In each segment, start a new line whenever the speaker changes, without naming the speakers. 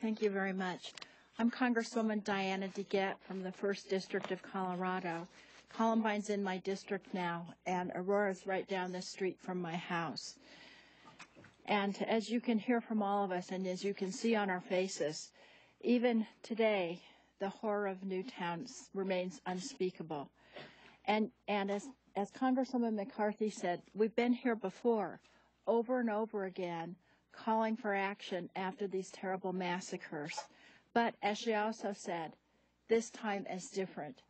Thank you very much. I'm Congresswoman Diana DeGette from the 1st District of Colorado. Columbine's in my district now, and Aurora's right down the street from my house. And as you can hear from all of us, and as you can see on our faces, even today, the horror of Newtown remains unspeakable. And as Congresswoman McCarthy said, we've been here before, over and over again, calling for action after these terrible massacres. But as she also said, this time is different.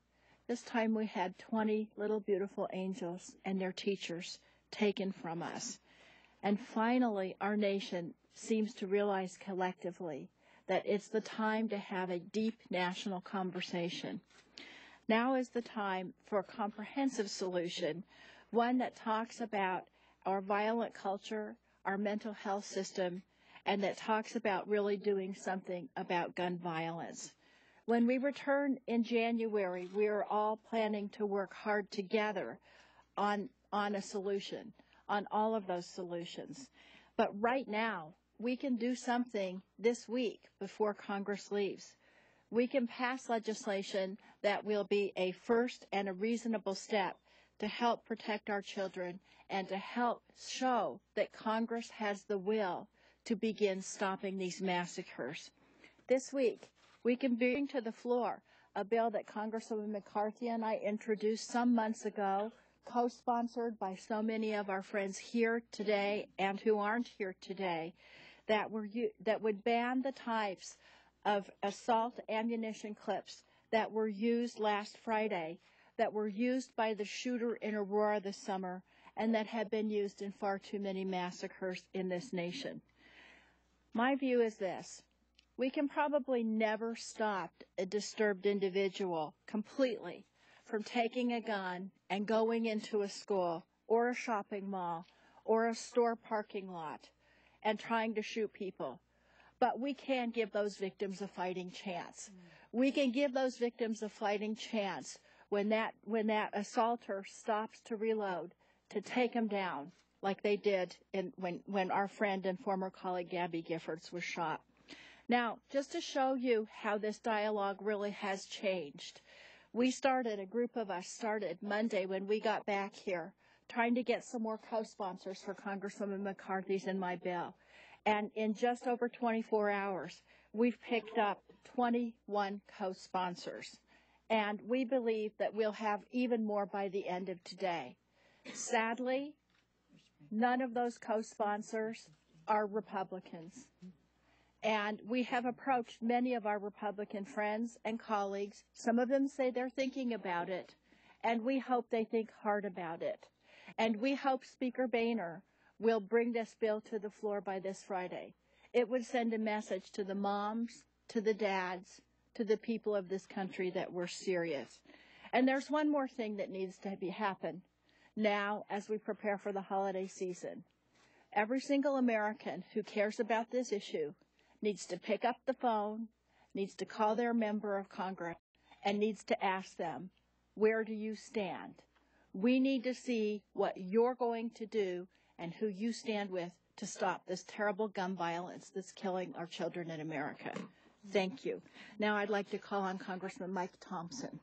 This time we had 20 little beautiful angels and their teachers taken from us. And finally, our nation seems to realize collectively that it's the time to have a deep national conversation. Now is the time for a comprehensive solution, one that talks about our violent culture, our mental health system, and that talks about really doing something about gun violence. When we return in January, we are all planning to work hard together on a solution, on all of those solutions. But right now, we can do something this week before Congress leaves. We can pass legislation that will be a first and a reasonable step to help protect our children and to help show that Congress has the will to begin stopping these massacres. This week, we can bring to the floor a bill that Congresswoman McCarthy and I introduced some months ago, co-sponsored by so many of our friends here today and who aren't here today, that would ban the types of assault ammunition clips that were used last Friday, that were used by the shooter in Aurora this summer, and that have been used in far too many massacres in this nation. My view is this: we can probably never stop a disturbed individual completely from taking a gun and going into a school or a shopping mall or a store parking lot and trying to shoot people. But we can give those victims a fighting chance. We can give those victims a fighting chance when that assaulter stops to reload, to take them down, like they did when our friend and former colleague Gabby Giffords was shot. Now, just to show you how this dialogue really has changed, a group of us started Monday when we got back here, trying to get some more co-sponsors for Congresswoman McCarthy's and my bill. And in just over 24 hours, we've picked up 21 co-sponsors. And we believe that we'll have even more by the end of today. Sadly, none of those co-sponsors are Republicans. And we have approached many of our Republican friends and colleagues. Some of them say they're thinking about it, and we hope they think hard about it. And we hope Speaker Boehner will bring this bill to the floor by this Friday. It would send a message to the moms, to the dads, to the people of this country that we're serious. And there's one more thing that needs to happen now as we prepare for the holiday season. Every single American who cares about this issue needs to pick up the phone, needs to call their member of Congress, and needs to ask them, where do you stand? We need to see what you're going to do and who you stand with to stop this terrible gun violence that's killing our children in America. Thank you. Now I'd like to call on Congressman Mike Thompson.